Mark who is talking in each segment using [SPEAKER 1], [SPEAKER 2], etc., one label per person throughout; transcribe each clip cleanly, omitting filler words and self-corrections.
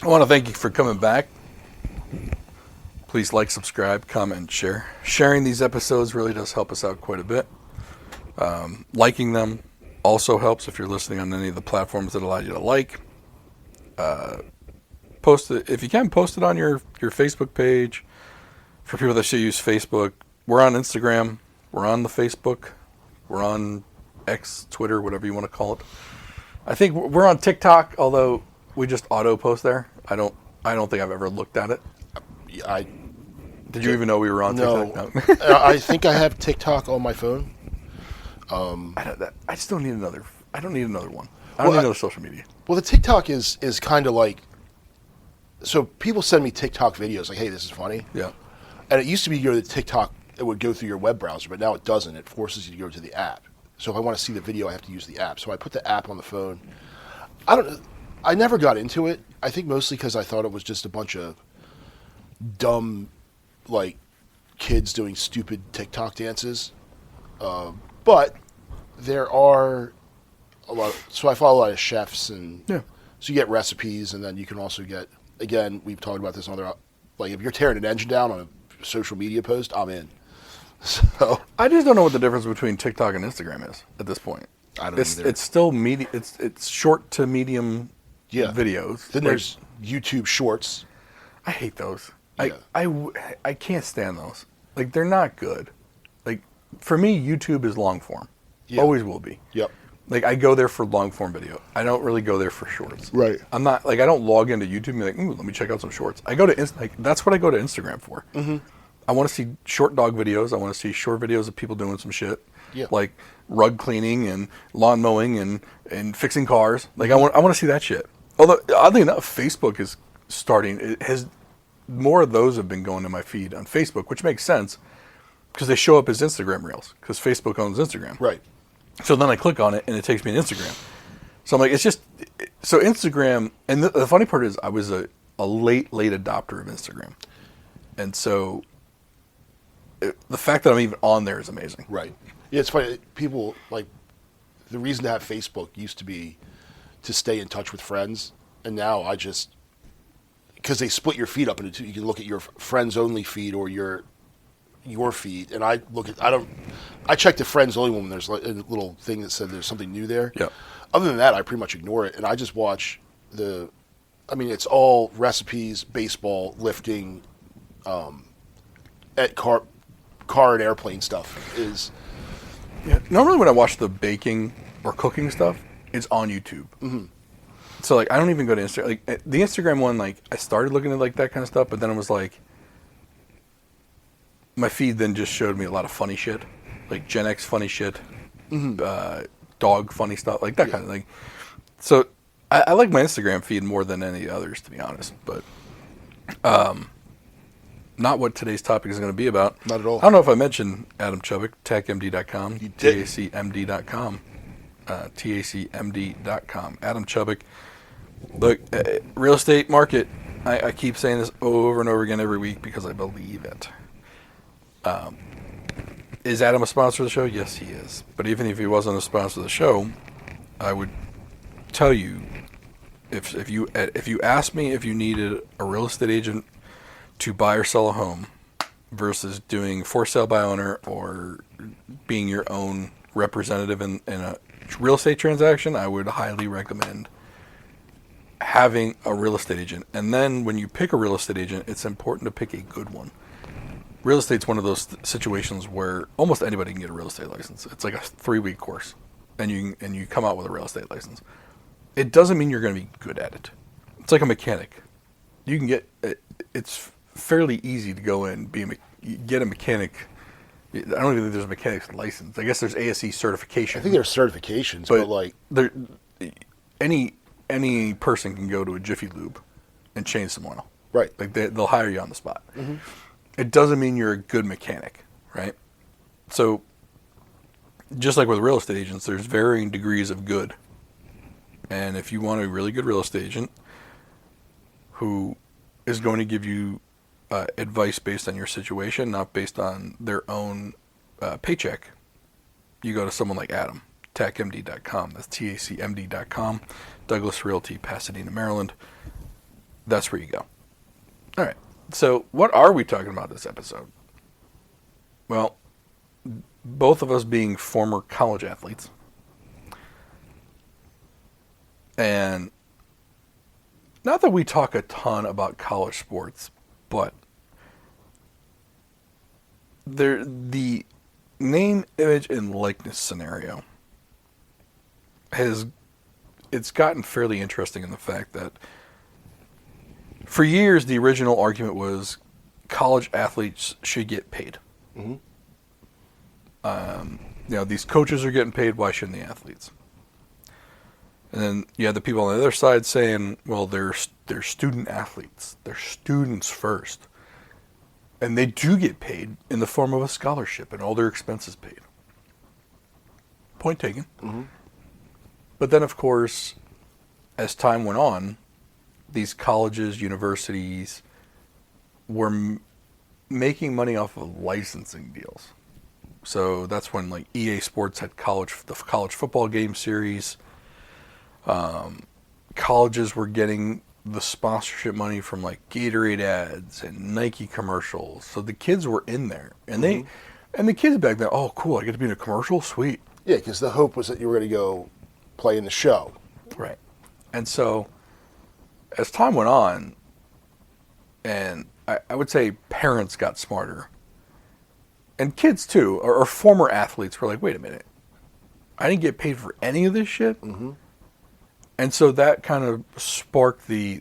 [SPEAKER 1] I want to thank you for coming back. Please like, subscribe, comment, and share. Sharing these episodes really does help us out quite a bit. Liking them also helps if you're listening on any of the platforms that allow you to like. Post it if you can. Post it on your Facebook page. For people that should use Facebook, we're on Instagram. We're on the Facebook. We're on X, Twitter, whatever you want to call it. I think we're on TikTok, although we just auto post there. I don't think I've ever looked at it. Did you even know we were on TikTok?
[SPEAKER 2] No. I think I have TikTok on my phone.
[SPEAKER 1] I just don't need another. I don't need another one. I don't need another social media.
[SPEAKER 2] Well, the TikTok is kind of like. So people send me TikTok videos like, "Hey, this is funny."
[SPEAKER 1] Yeah.
[SPEAKER 2] And it used to be you go to TikTok, it would go through your web browser, but now it doesn't. It forces you to go to the app. So if I want to see the video, I have to use the app. So I put the app on the phone. I never got into it. I think mostly because I thought it was just a bunch of dumb, like, kids doing stupid TikTok dances. But there are a lot. So I follow a lot of chefs, and so you get recipes, and then you can also get. Again, we've talked about this on other. Like, if you're tearing an engine down on a social media post, I'm in. So
[SPEAKER 1] I just don't know what the difference between TikTok and Instagram is at this point.
[SPEAKER 2] I don't either.
[SPEAKER 1] It's still it's short to medium videos.
[SPEAKER 2] Then there's YouTube Shorts.
[SPEAKER 1] I hate those.
[SPEAKER 2] Yeah.
[SPEAKER 1] I can't stand those. Like, they're not good. Like, for me, YouTube is long form.
[SPEAKER 2] Yeah.
[SPEAKER 1] Always will be.
[SPEAKER 2] Yep.
[SPEAKER 1] Like, I go there for long form video. I don't really go there for shorts.
[SPEAKER 2] Right.
[SPEAKER 1] I'm not, like, I don't log into YouTube and be like, ooh, let me check out some shorts. I go to, that's what I go to Instagram for. Mm-hmm. I want to see short dog videos. I want to see short videos of people doing some shit.
[SPEAKER 2] Yeah.
[SPEAKER 1] Like rug cleaning and lawn mowing and fixing cars. Like, I want to see that shit. Although, oddly enough, Facebook is starting, it has, more of those have been going to my feed on Facebook, which makes sense because they show up as Instagram Reels because Facebook owns Instagram.
[SPEAKER 2] Right.
[SPEAKER 1] So then I click on it, and it takes me to Instagram. So I'm like, it's just... So Instagram... And the funny part is I was a late adopter of Instagram. And so the fact that I'm even on there is amazing.
[SPEAKER 2] Right. Yeah, it's funny. People, like... The reason to have Facebook used to be to stay in touch with friends. And now I just... Because they split your feed up into two. You can look at your friends-only feed or your feed, and I look at I check the friends only one when there's like a little thing that said there's something new there.
[SPEAKER 1] Yeah.
[SPEAKER 2] Other than that, I pretty much ignore it, and I just watch it's all recipes, baseball, lifting, at car and airplane stuff is.
[SPEAKER 1] Yeah. Normally when I watch the baking or cooking stuff, it's on YouTube. Mm-hmm. So like I don't even go to Instagram. Like the Instagram one, like I started looking at like that kind of stuff, but then it was like. My feed then just showed me a lot of funny shit, like Gen X funny shit, dog funny stuff, like that kind of thing. So I like my Instagram feed more than any others, to be honest. But not what today's topic is going to be about.
[SPEAKER 2] Not at all.
[SPEAKER 1] I don't know if I mentioned Adam Chubbuck, TACMD.com,
[SPEAKER 2] You did.
[SPEAKER 1] TACMD.com, TACMD.com. Adam Chubbuck. Look, real estate market. I keep saying this over and over again every week because I believe it. Is Adam a sponsor of the show? Yes, he is. But even if he wasn't a sponsor of the show, I would tell you, if you asked me if you needed a real estate agent to buy or sell a home versus doing for sale by owner or being your own representative in a real estate transaction, I would highly recommend having a real estate agent. And then when you pick a real estate agent, it's important to pick a good one. Real estate's one of those situations where almost anybody can get a real estate license. It's like a 3-week course, and you come out with a real estate license. It doesn't mean you're going to be good at it. It's like a mechanic. You can get it's fairly easy to go in get a mechanic. I don't even think there's a mechanic's license. I guess there's ASE certification.
[SPEAKER 2] I think there's certifications, but like
[SPEAKER 1] any person can go to a Jiffy Lube and change some oil.
[SPEAKER 2] Right.
[SPEAKER 1] Like they'll hire you on the spot.
[SPEAKER 2] Mm-hmm.
[SPEAKER 1] It doesn't mean you're a good mechanic, right? So, just like with real estate agents, there's varying degrees of good. And if you want a really good real estate agent who is going to give you advice based on your situation, not based on their own paycheck, you go to someone like Adam, TACMD.com. That's TACMD.com, Douglas Realty, Pasadena, Maryland. that's where you go. All right. So what are we talking about this episode? Well, both of us being former college athletes. And not that we talk a ton about college sports, but the name, image, and likeness scenario it's gotten fairly interesting in the fact that for years the original argument was college athletes should get paid.
[SPEAKER 2] Mm-hmm.
[SPEAKER 1] These coaches are getting paid, why shouldn't the athletes? And then you had the people on the other side saying, well, they're student athletes. They're students first. And they do get paid in the form of a scholarship and all their expenses paid. Point taken.
[SPEAKER 2] Mm-hmm.
[SPEAKER 1] But then, of course, as time went on, these colleges, universities were making money off of licensing deals. So that's when like EA Sports had the college football game series. Colleges were getting the sponsorship money from like Gatorade ads and Nike commercials. So the kids were in there, and the kids back then, oh cool, I get to be in a commercial, sweet.
[SPEAKER 2] Yeah, because the hope was that you were going to go play in the show.
[SPEAKER 1] Right. And so as time went on, and I would say parents got smarter, and kids too, or former athletes were like, wait a minute, I didn't get paid for any of this shit.
[SPEAKER 2] Mm-hmm.
[SPEAKER 1] And so that kind of sparked the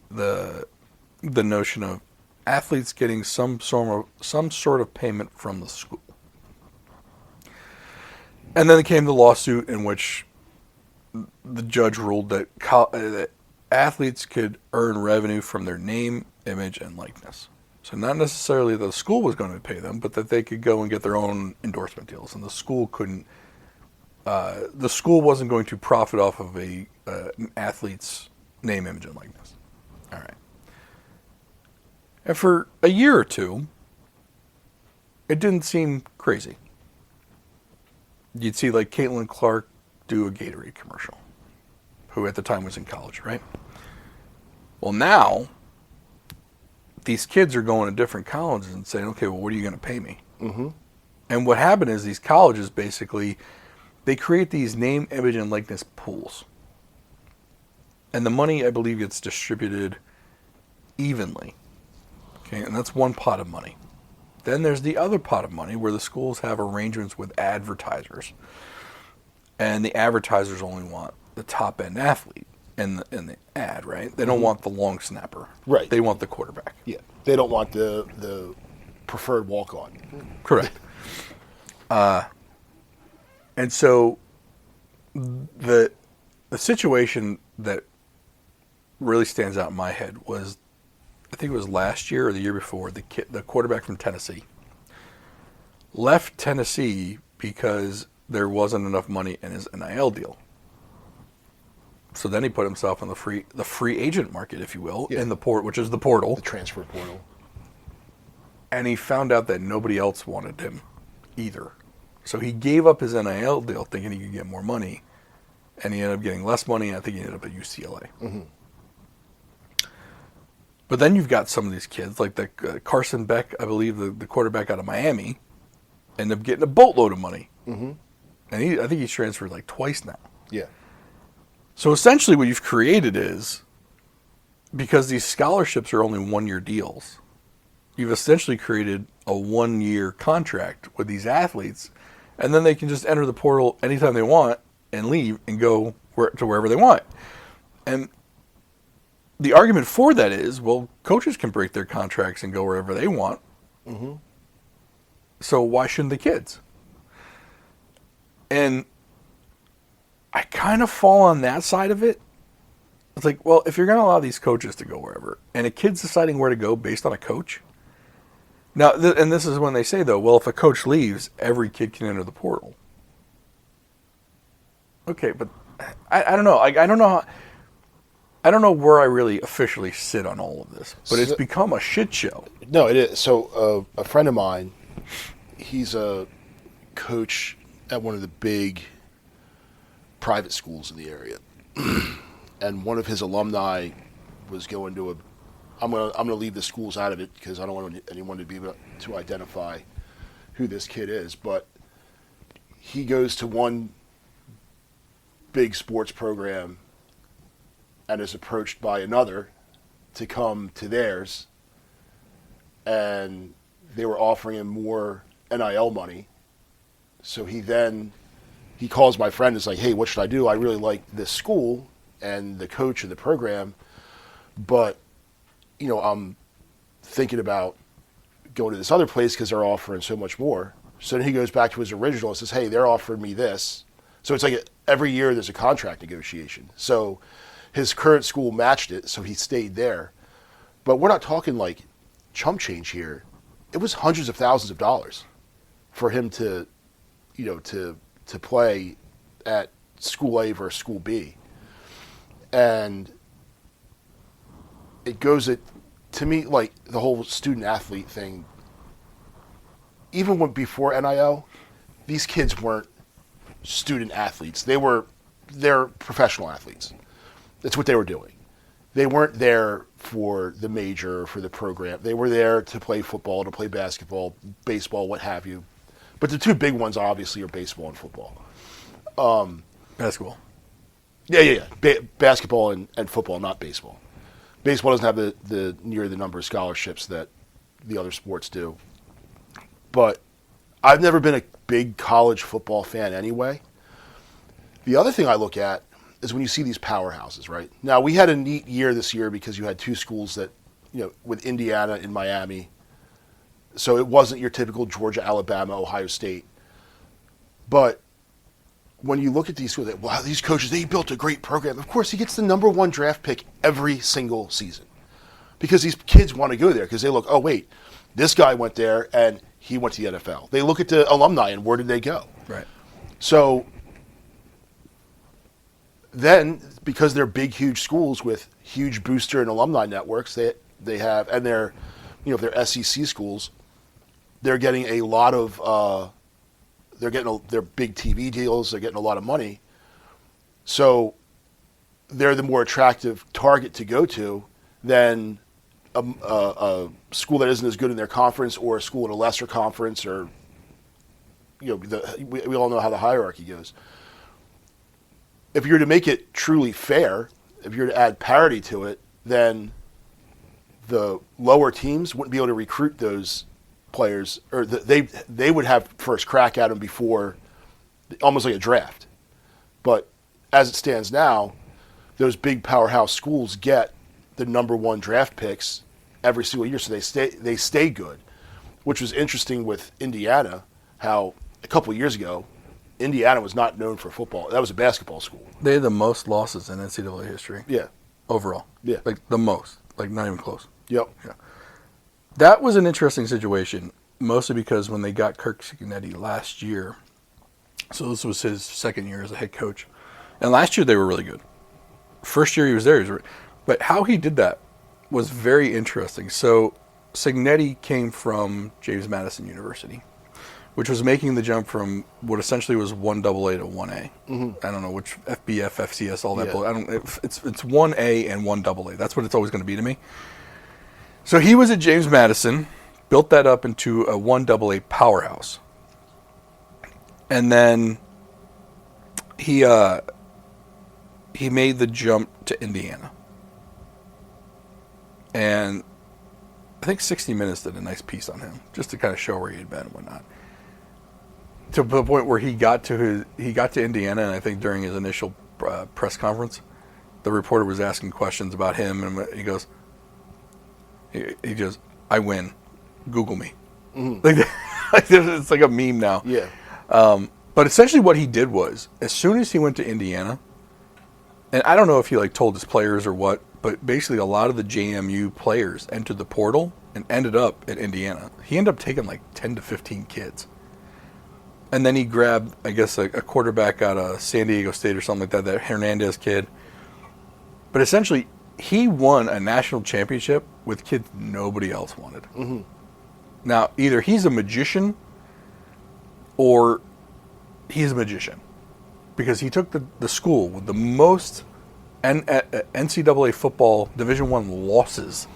[SPEAKER 1] notion of athletes getting some sort of payment from the school. And then came the lawsuit in which the judge ruled that that athletes could earn revenue from their name, image, and likeness. So not necessarily that the school was going to pay them, but that they could go and get their own endorsement deals, and the school couldn't. The school wasn't going to profit off of an athlete's name, image, and likeness. All right. And for a year or two, it didn't seem crazy. You'd see like Caitlin Clark do a Gatorade commercial, who at the time was in college, right? Well, now these kids are going to different colleges and saying, okay, well, what are you going to pay me?
[SPEAKER 2] Mm-hmm.
[SPEAKER 1] And what happened is these colleges basically, they create these name, image, and likeness pools. And the money, I believe, gets distributed evenly. Okay, and that's one pot of money. Then there's the other pot of money where the schools have arrangements with advertisers. And the advertisers only want the top-end athlete in the ad, right? They don't want the long snapper.
[SPEAKER 2] Right.
[SPEAKER 1] They want the quarterback.
[SPEAKER 2] Yeah. They don't want the preferred walk-on.
[SPEAKER 1] Correct. And so the situation that really stands out in my head was, I think it was last year or the year before, the quarterback from Tennessee left Tennessee because there wasn't enough money in his NIL deal. So then he put himself on the free agent market, if you will,
[SPEAKER 2] Yeah.
[SPEAKER 1] in the which is the portal.
[SPEAKER 2] The transfer portal.
[SPEAKER 1] And he found out that nobody else wanted him either. So he gave up his NIL deal thinking he could get more money, and he ended up getting less money. I think he ended up at UCLA.
[SPEAKER 2] Mm-hmm.
[SPEAKER 1] But then you've got some of these kids, like the Carson Beck, I believe, the quarterback out of Miami, end up getting a boatload of money.
[SPEAKER 2] Mm-hmm.
[SPEAKER 1] And I think he's transferred like twice now.
[SPEAKER 2] Yeah.
[SPEAKER 1] So essentially what you've created is, because these scholarships are only one-year deals, you've essentially created a one-year contract with these athletes, and then they can just enter the portal anytime they want and leave and go to wherever they want. And the argument for that is, well, coaches can break their contracts and go wherever they want.
[SPEAKER 2] Mm-hmm.
[SPEAKER 1] So why shouldn't the kids? And I kind of fall on that side of it. It's like, well, if you're going to allow these coaches to go wherever, and a kid's deciding where to go based on a coach. Now, and this is when they say, though, well, if a coach leaves, every kid can enter the portal. Okay, but I don't know. I don't know how, I don't know where I really officially sit on all of this, but it's become a shit show.
[SPEAKER 2] No, it is. So a friend of mine, he's a coach at one of the big private schools in the area. And one of his alumni was going to I'm gonna leave the schools out of it because I don't want anyone to be able to identify who this kid is. But he goes to one big sports program and is approached by another to come to theirs, and they were offering him more NIL money. So he calls my friend and is like, hey, what should I do? I really like this school and the coach of the program, but, I'm thinking about going to this other place because they're offering so much more. So then he goes back to his original and says, hey, they're offering me this. So it's like every year there's a contract negotiation. So his current school matched it, so he stayed there. But we're not talking like chump change here. It was hundreds of thousands of dollars for him to play at school A versus school B. And it goes to me, like the whole student athlete thing, even before NIL, these kids weren't student athletes. They're professional athletes. That's what they were doing. They weren't there for the major, for the program. They were there to play football, to play basketball, baseball, what have you. But the two big ones obviously are baseball and football.
[SPEAKER 1] Basketball.
[SPEAKER 2] Yeah. Basketball and football, not baseball. Baseball doesn't have the near the number of scholarships that the other sports do. But I've never been a big college football fan anyway. The other thing I look at is when you see these powerhouses, right? Now, we had a neat year this year because you had two schools that, with Indiana and Miami. So it wasn't your typical Georgia, Alabama, Ohio State. But when you look at these schools, wow, these coaches, they built a great program. Of course, he gets the number one draft pick every single season because these kids want to go there because they look, oh, wait, this guy went there and he went to the NFL. They look at the alumni and where did they go?
[SPEAKER 1] Right.
[SPEAKER 2] So then, because they're big, huge schools with huge booster and alumni networks, they have, and they're, if they're SEC schools, they're getting a lot of, their big TV deals, they're getting a lot of money. So they're the more attractive target to go to than a school that isn't as good in their conference or a school in a lesser conference, or, we all know how the hierarchy goes. If you're to make it truly fair, if you're to add parity to it, then the lower teams wouldn't be able to recruit those players, or they would have first crack at them before, almost like a draft. But as it stands now, those big powerhouse schools get the number one draft picks every single year, so they stay good, which was interesting with Indiana, how a couple of years ago, Indiana was not known for football. That was a basketball school.
[SPEAKER 1] They had the most losses in NCAA history.
[SPEAKER 2] Yeah.
[SPEAKER 1] Overall.
[SPEAKER 2] Yeah.
[SPEAKER 1] Like the most. Like not even close.
[SPEAKER 2] Yep.
[SPEAKER 1] Yeah. That was an interesting situation, mostly because when they got Kirk Cignetti last year, so this was his second year as a head coach, and last year they were really good. First year he was there, but how he did that was very interesting. So Cignetti came from James Madison University, which was making the jump from what essentially was 1AA to 1A. Mm-hmm. I don't know which FBF, FCS, all that. Yeah. It's 1A and 1AA. That's what it's always going to be to me. So he was at James Madison, built that up into a 1AA powerhouse. And then he made the jump to Indiana. And I think 60 Minutes did a nice piece on him, just to kind of show where he had been and whatnot. To the point where he got to Indiana, and I think during his initial press conference, the reporter was asking questions about him, and he goes, "I win. Google me." Mm-hmm. Like it's like a meme now.
[SPEAKER 2] Yeah.
[SPEAKER 1] But essentially, what he did was, as soon as he went to Indiana, and I don't know if he told his players or what, but basically a lot of the JMU players entered the portal and ended up at Indiana. He ended up taking 10 to 15 kids. And then he grabbed, I guess, a quarterback out of San Diego State or something like that Hernandez kid. But essentially, he won a national championship with kids nobody else wanted. Mm-hmm. Now, either he's a magician or he's a magician. Because he took the school with the most NCAA football Division I losses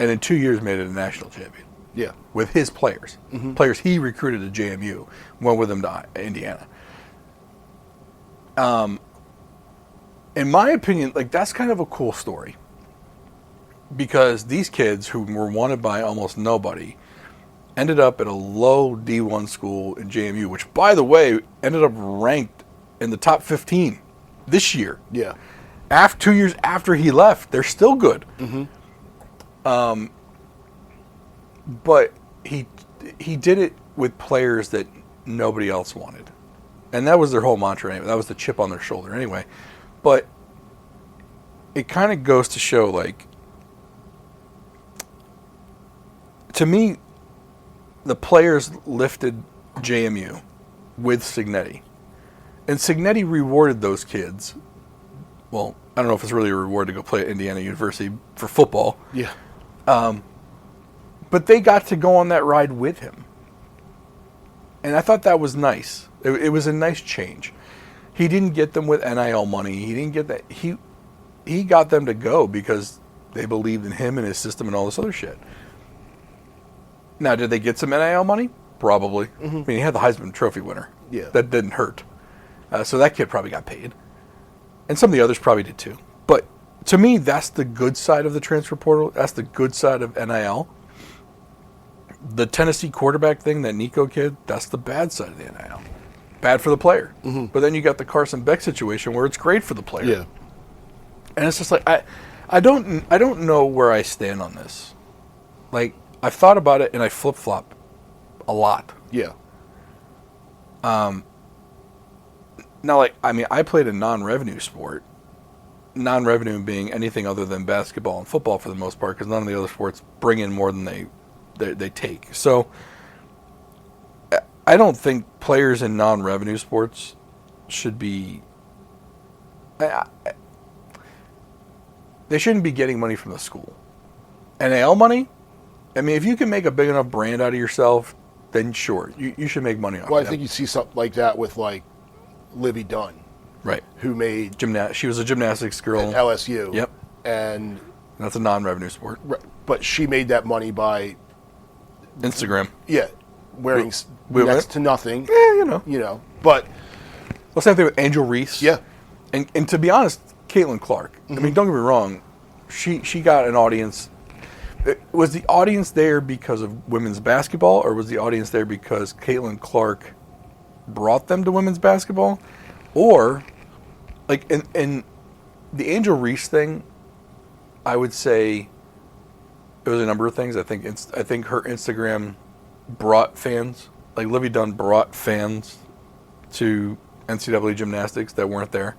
[SPEAKER 1] and in 2 years made it a national champion
[SPEAKER 2] Yeah.
[SPEAKER 1] with his players. Players he recruited to JMU, went with him to Indiana. In my opinion, like, that's kind of a cool story. Because these kids who were wanted by almost nobody ended up at a low D1 school in JMU, which, by the way, ended up ranked in the top 15 this year.
[SPEAKER 2] Yeah.
[SPEAKER 1] 2 years after he left, they're still good. But he did it with players that nobody else wanted. And that was their whole mantra anyway. That was the chip on their shoulder anyway. But it kind of goes to show, like, to me, the players lifted JMU with Signetti. And Signetti rewarded those kids. Well, I don't know if it's really a reward to go play at Indiana University for football.
[SPEAKER 2] Yeah.
[SPEAKER 1] But they got to go on that ride with him. And I thought that was nice. It was a nice change. He didn't get them with NIL money. He didn't get that. He got them to go because they believed in him and his system and all this other shit. Now, did they get some NIL money? Probably. I mean, he had the Heisman Trophy winner.
[SPEAKER 2] Yeah.
[SPEAKER 1] That didn't hurt. So that kid probably got paid. And some of the others probably did too. But to me, that's the good side of the transfer portal. That's the good side of NIL. The Tennessee quarterback thing, that Nico kid, that's the bad side of the NIL. Bad for the player. But then you got the Carson Beck situation where it's great for the player.
[SPEAKER 2] Yeah.
[SPEAKER 1] And it's just like, I don't know where I stand on this. Like, I've thought about it and I flip-flop a lot.
[SPEAKER 2] Yeah.
[SPEAKER 1] Now, like, I mean, I played a non-revenue sport. Non-revenue being anything other than basketball and football for the most part, because none of the other sports bring in more than they take. So, I don't think players in non-revenue sports should be... they shouldn't be getting money from the school. NIL money? I mean, if you can make a big enough brand out of yourself, then sure, you should make money off
[SPEAKER 2] Well,
[SPEAKER 1] it.
[SPEAKER 2] I think you see something like that with, like, Livy Dunn.
[SPEAKER 1] Right.
[SPEAKER 2] Who made...
[SPEAKER 1] She was a gymnastics girl.
[SPEAKER 2] At LSU.
[SPEAKER 1] Yep.
[SPEAKER 2] And...
[SPEAKER 1] That's a non-revenue sport.
[SPEAKER 2] But she made that money by...
[SPEAKER 1] Instagram.
[SPEAKER 2] Yeah. Wearing next to nothing.
[SPEAKER 1] Yeah, you know.
[SPEAKER 2] But...
[SPEAKER 1] Well, same thing with Angel Reese.
[SPEAKER 2] Yeah.
[SPEAKER 1] And to be honest, Caitlin Clark. I mean, don't get me wrong. She got an audience. Was the audience there because of women's basketball, or was the audience there because Caitlin Clark brought them to women's basketball? Or, like, in the Angel Reese thing, I would say it was a number of things. I think her Instagram brought fans. Like, Livy Dunn brought fans to NCAA gymnastics that weren't there.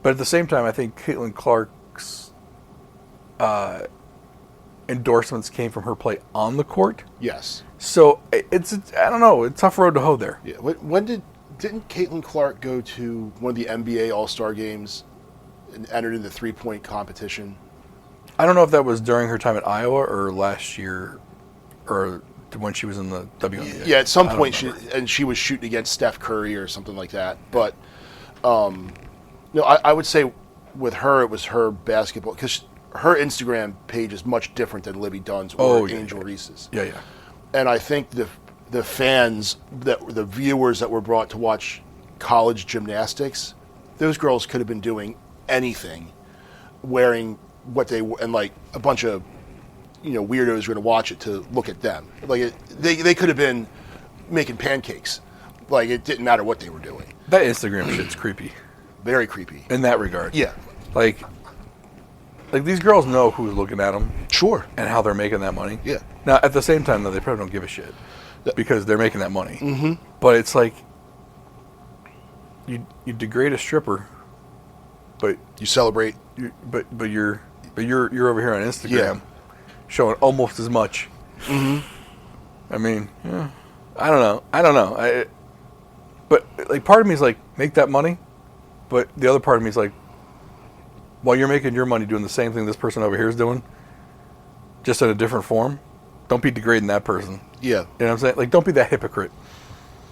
[SPEAKER 1] But at the same time, I think Caitlin Clark's endorsements came from her play on the court.
[SPEAKER 2] Yes.
[SPEAKER 1] So it's I don't know, it's a tough road to hoe there.
[SPEAKER 2] Yeah. When didn't Caitlin Clark go to one of the NBA All-Star games and entered in the 3-point competition?
[SPEAKER 1] I don't know if that was during her time at Iowa or last year, or when she was in the WNBA.
[SPEAKER 2] Yeah, at some point she was shooting against Steph Curry or something like that. But no, I would say with her it was her basketball, because her Instagram page is much different than Livy Dunn's or Angel Reese's.
[SPEAKER 1] Yeah, yeah.
[SPEAKER 2] And I think the fans, the viewers that were brought to watch college gymnastics, those girls could have been doing anything, wearing what they and like a bunch of weirdos were going to watch it to look at them. Like they could have been making pancakes. Like, it didn't matter what they were doing.
[SPEAKER 1] That Instagram shit's creepy.
[SPEAKER 2] Very creepy.
[SPEAKER 1] In that regard.
[SPEAKER 2] Yeah.
[SPEAKER 1] Like these girls know who's looking at them.
[SPEAKER 2] Sure.
[SPEAKER 1] And how they're making that money.
[SPEAKER 2] Yeah.
[SPEAKER 1] Now, at the same time, though, they probably don't give a shit because they're making that money.
[SPEAKER 2] Mm-hmm.
[SPEAKER 1] But it's like you degrade a stripper, but
[SPEAKER 2] you celebrate.
[SPEAKER 1] But you're over here on Instagram, showing almost as much.
[SPEAKER 2] Mm-hmm.
[SPEAKER 1] I mean, yeah, I don't know. But like, part of me is like, make that money, but the other part of me is like, while you're making your money doing the same thing this person over here is doing, just in a different form, don't be degrading that person.
[SPEAKER 2] Yeah.
[SPEAKER 1] You know what I'm saying? Like, don't be that hypocrite.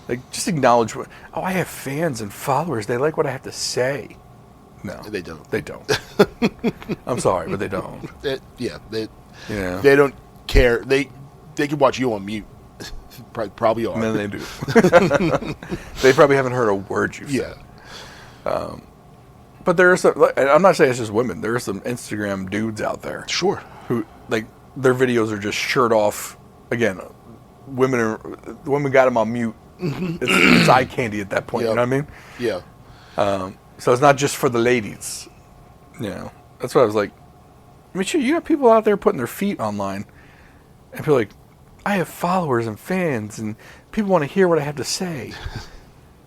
[SPEAKER 1] Like, just acknowledge I have fans and followers. They like what I have to say. No,
[SPEAKER 2] They don't.
[SPEAKER 1] They don't. I'm sorry, but they don't.
[SPEAKER 2] They don't care. They can watch you on mute. Probably are.
[SPEAKER 1] And then they do. They probably haven't heard a word you've said. But there are some. And I'm not saying it's just women. There are some Instagram dudes out there.
[SPEAKER 2] Sure.
[SPEAKER 1] Who like their videos are just shirt off. Again, the women got them on mute. It's eye candy at that point. You know what I mean?
[SPEAKER 2] Yeah.
[SPEAKER 1] So it's not just for the ladies. That's what I was like. I mean, shit, you got people out there putting their feet online, and people are like, I have followers and fans, and people want to hear what I have to say.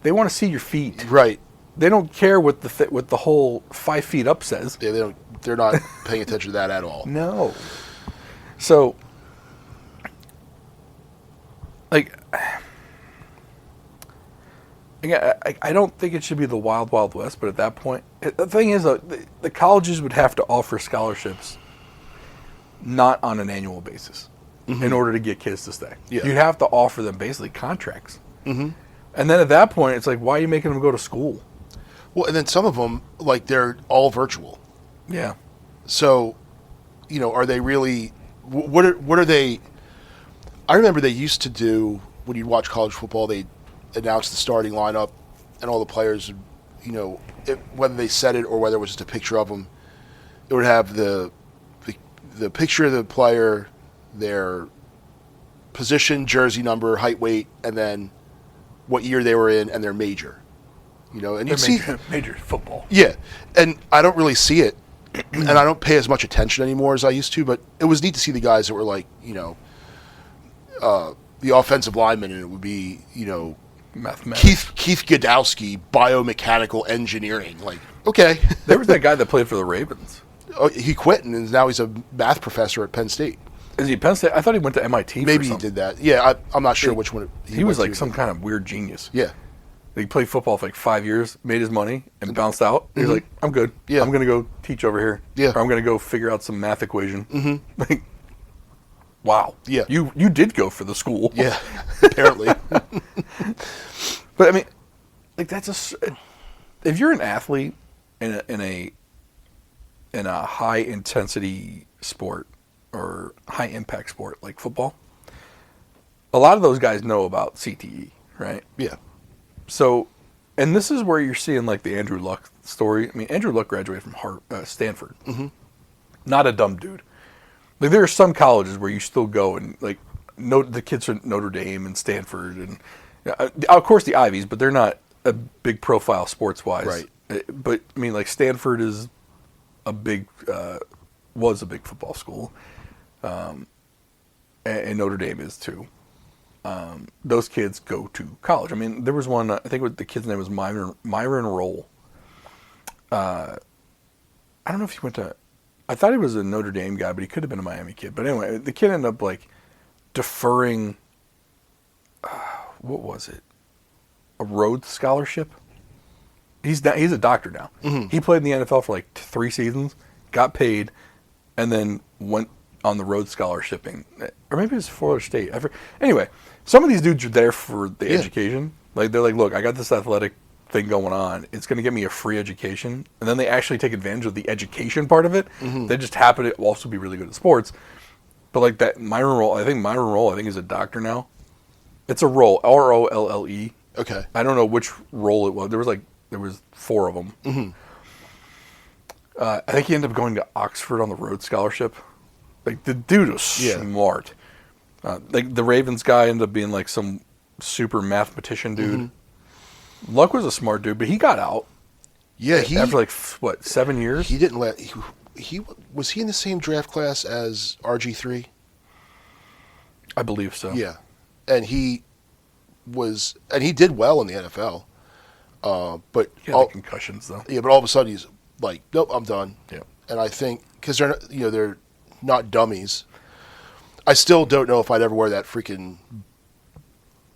[SPEAKER 1] They want to see your feet,
[SPEAKER 2] right?
[SPEAKER 1] They don't care what the whole 5 feet up says.
[SPEAKER 2] Yeah, they don't. They're not paying attention to that at all.
[SPEAKER 1] No. So, like, again, I don't think it should be the wild, wild west. But at that point, the thing is, the colleges would have to offer scholarships, not on an annual basis, in order to get kids to stay.
[SPEAKER 2] Yeah.
[SPEAKER 1] You'd have to offer them basically contracts. And then at that point, it's like, why are you making them go to school?
[SPEAKER 2] Well, and then some of them, like, they're all virtual.
[SPEAKER 1] Yeah.
[SPEAKER 2] So, are they really? What are they? I remember they used to do when you'd watch college football. They announce the starting lineup and all the players. Whether they said it or whether it was just a picture of them, it would have the picture of the player, their position, jersey number, height, weight, and then what year they were in and their major. And you see
[SPEAKER 1] major football.
[SPEAKER 2] Yeah, and I don't really see it, and I don't pay as much attention anymore as I used to. But it was neat to see the guys that were like, the offensive lineman, and it would be,
[SPEAKER 1] Mathematics.
[SPEAKER 2] Keith Godowski, biomechanical engineering. Like, okay,
[SPEAKER 1] There was that guy that played for the Ravens.
[SPEAKER 2] Oh, he quit, and now he's a math professor at Penn State.
[SPEAKER 1] Is he Penn State? I thought he went to MIT.
[SPEAKER 2] Maybe he did that. Yeah, I'm not sure which one.
[SPEAKER 1] He was like some kind of weird genius.
[SPEAKER 2] Yeah.
[SPEAKER 1] He played football for like 5 years, made his money, and bounced out. He's like, I'm good.
[SPEAKER 2] Yeah.
[SPEAKER 1] I'm going to go teach over here.
[SPEAKER 2] Yeah.
[SPEAKER 1] Or I'm going to go figure out some math equation. Like, wow.
[SPEAKER 2] Yeah.
[SPEAKER 1] You did go for the school.
[SPEAKER 2] Yeah, apparently.
[SPEAKER 1] But I mean, like if you're an athlete in a high intensity sport or high impact sport like football, a lot of those guys know about CTE, right?
[SPEAKER 2] Yeah.
[SPEAKER 1] So, and this is where you're seeing like the Andrew Luck story. I mean, Andrew Luck graduated from Stanford. Not a dumb dude. Like there are some colleges where you still go and like the kids from Notre Dame and Stanford and of course the Ivies, but they're not a big profile sports wise.
[SPEAKER 2] Right.
[SPEAKER 1] But I mean, like Stanford is was a big football school, and Notre Dame is too. Those kids go to college. I mean, there was one, I think the kid's name was Myron Roll. I don't know if he went to, I thought he was a Notre Dame guy, but he could have been a Miami kid. But anyway, the kid ended up like deferring, what was it? A Rhodes Scholarship? He's a doctor now. He played in the NFL for like 3 seasons, got paid, and then went on the Rhodes Scholarshiping. Or maybe it was Florida State. Anyway, some of these dudes are there for the education. Like they're like, look, I got this athletic thing going on. It's going to get me a free education. And then they actually take advantage of the education part of it. They just happen to also be really good at sports. But like that Myron Roll, I think is a doctor now. It's a Roll, Rolle.
[SPEAKER 2] Okay.
[SPEAKER 1] I don't know which role it was. There was 4 of them. I think he ended up going to Oxford on the Rhodes Scholarship. Like the dude was smart. Like the Ravens guy ended up being like some super mathematician dude. Luck was a smart dude, but he got out.
[SPEAKER 2] Yeah,
[SPEAKER 1] after like 7 years.
[SPEAKER 2] He didn't let. He was he in the same draft class as RG3?
[SPEAKER 1] I believe so.
[SPEAKER 2] Yeah, and he did well in the NFL. But
[SPEAKER 1] he had the concussions though.
[SPEAKER 2] Yeah, but all of a sudden he's like, nope, I'm done.
[SPEAKER 1] Yeah,
[SPEAKER 2] and I think because they're not dummies. I still don't know if I'd ever wear that freaking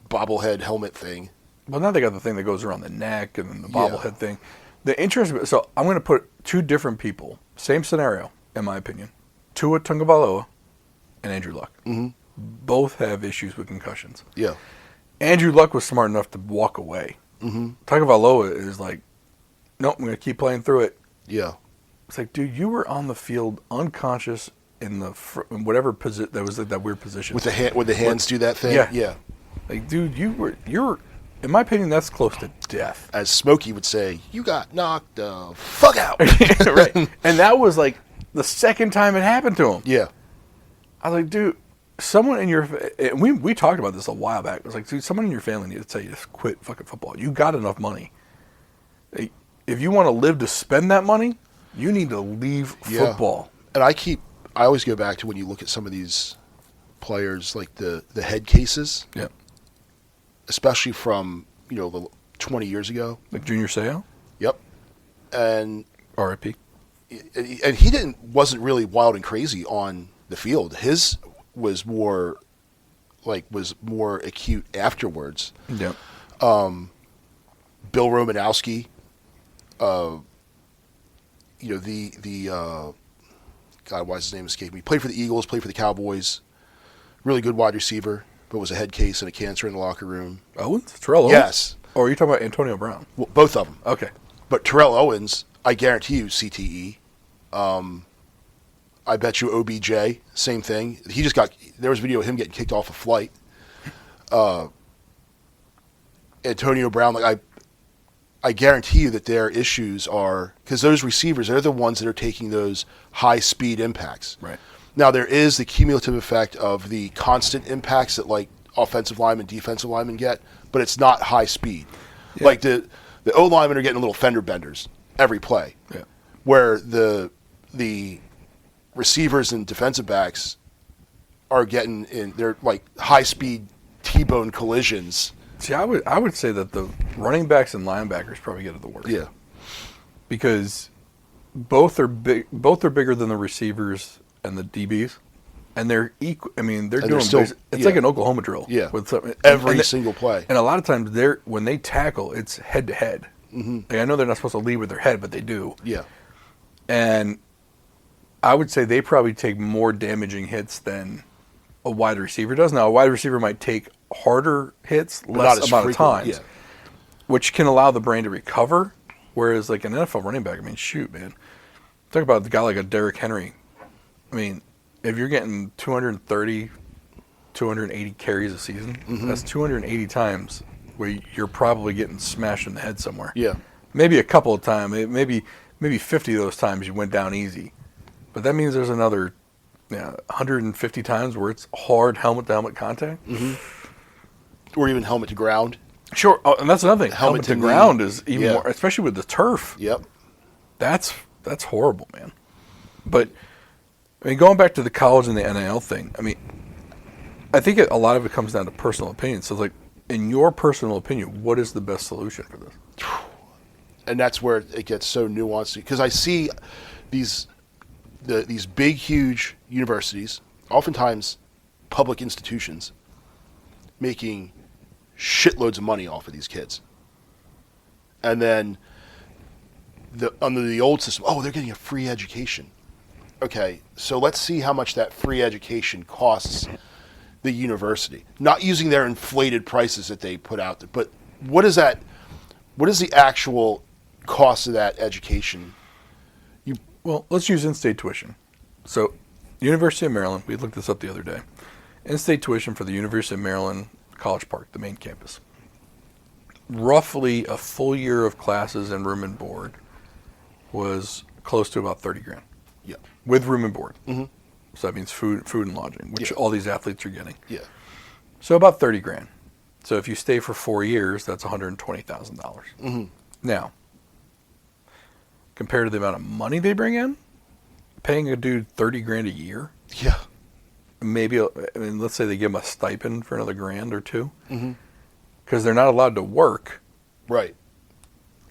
[SPEAKER 2] bobblehead helmet thing.
[SPEAKER 1] Well, now they got the thing that goes around the neck and then the bobblehead thing. The interest. So I'm going to put 2 different people, same scenario, in my opinion. Tua Tagovailoa and Andrew Luck. Both have issues with concussions.
[SPEAKER 2] Yeah.
[SPEAKER 1] Andrew Luck was smart enough to walk away. Tagovailoa is like, nope, I'm going to keep playing through it.
[SPEAKER 2] Yeah.
[SPEAKER 1] It's like, dude, you were on the field unconscious in the in whatever position that was that weird position
[SPEAKER 2] With the hand, would the hands do that thing?
[SPEAKER 1] Yeah.
[SPEAKER 2] Yeah.
[SPEAKER 1] Like, dude, you're in my opinion, that's close to death.
[SPEAKER 2] As Smokey would say, you got knocked the fuck out.
[SPEAKER 1] Right. And that was like the second time it happened to him.
[SPEAKER 2] Yeah.
[SPEAKER 1] I was like, dude, someone in your we talked about this a while back. It was like, dude, someone in your family needs to tell you to quit fucking football. You got enough money. If you want to live to spend that money, you need to leave football.
[SPEAKER 2] And I always go back to when you look at some of these players, like the head cases.
[SPEAKER 1] Yeah.
[SPEAKER 2] Especially from, 20 years ago.
[SPEAKER 1] Like Junior Seau?
[SPEAKER 2] Yep. And
[SPEAKER 1] R.I.P.
[SPEAKER 2] And he wasn't really wild and crazy on the field. His was more acute afterwards.
[SPEAKER 1] Yeah.
[SPEAKER 2] Bill Romanowski, God, why is his name escaping me? Played for the Eagles, played for the Cowboys. Really good wide receiver, but was a head case and a cancer in the locker room.
[SPEAKER 1] Owens? Terrell Owens?
[SPEAKER 2] Yes.
[SPEAKER 1] Or are you talking about Antonio Brown?
[SPEAKER 2] Well, both of them.
[SPEAKER 1] Okay.
[SPEAKER 2] But Terrell Owens, I guarantee you, CTE. I bet you OBJ, same thing. There was a video of him getting kicked off a flight. Antonio Brown, I guarantee you that their issues are, because those receivers, they're the ones that are taking those high-speed impacts.
[SPEAKER 1] Right.
[SPEAKER 2] Now, there is the cumulative effect of the constant impacts that, offensive linemen, defensive linemen get, but it's not high speed. Yeah. Like, the O-linemen are getting little fender benders every play, where the receivers and defensive backs are getting they're like high-speed T-bone collisions.
[SPEAKER 1] See, I would say that the running backs and linebackers probably get it the worst.
[SPEAKER 2] Yeah.
[SPEAKER 1] Because both are bigger than the receivers and the DBs, and they're equal. I mean, they're doing it's like an Oklahoma drill.
[SPEAKER 2] Yeah.
[SPEAKER 1] With
[SPEAKER 2] every single play.
[SPEAKER 1] And a lot of times when they tackle, it's head to head. Like, I know they're not supposed to lead with their head, but they do.
[SPEAKER 2] Yeah.
[SPEAKER 1] And I would say they probably take more damaging hits than a wide receiver does. Now, a wide receiver might take harder hits, less amount of times, which can allow the brain to recover. Whereas, like an NFL running back, I mean, shoot, man. Talk about the guy like a Derrick Henry. I mean, if you're getting 230, 280 carries a season, that's 280 times where you're probably getting smashed in the head somewhere.
[SPEAKER 2] Yeah.
[SPEAKER 1] Maybe a couple of times, maybe 50 of those times you went down easy. But that means there's another 150 times where it's hard helmet-to-helmet contact.
[SPEAKER 2] Or even helmet to ground.
[SPEAKER 1] Sure, and that's another thing. Helmet to ground is even more, especially with the turf.
[SPEAKER 2] Yep.
[SPEAKER 1] That's horrible, man. But, I mean, going back to the college and the NIL thing, I mean, I think a lot of it comes down to personal opinion. So, like, in your personal opinion, what is the best solution for this?
[SPEAKER 2] And that's where it gets so nuanced. Because I see these big, huge universities, oftentimes public institutions, making shitloads of money off of these kids. And then under the old system, they're getting a free education. Okay, so let's see how much that free education costs the university. Not using their inflated prices that they put out there, but what is the actual cost of that education?
[SPEAKER 1] Well, let's use in-state tuition. So, University of Maryland, we looked this up the other day. In-state tuition for the University of Maryland College Park, the main campus. Roughly a full year of classes and room and board was close to about $30,000.
[SPEAKER 2] Yeah.
[SPEAKER 1] With room and board. So that means food and lodging, which all these athletes are getting.
[SPEAKER 2] Yeah.
[SPEAKER 1] So about $30,000. So if you stay for 4 years, that's $120,000. Now, compared to the amount of money they bring in, paying a dude $30,000 a year.
[SPEAKER 2] Yeah.
[SPEAKER 1] Maybe, let's say they give them a stipend for another $1,000 or $2,000, because they're not allowed to work.
[SPEAKER 2] Right.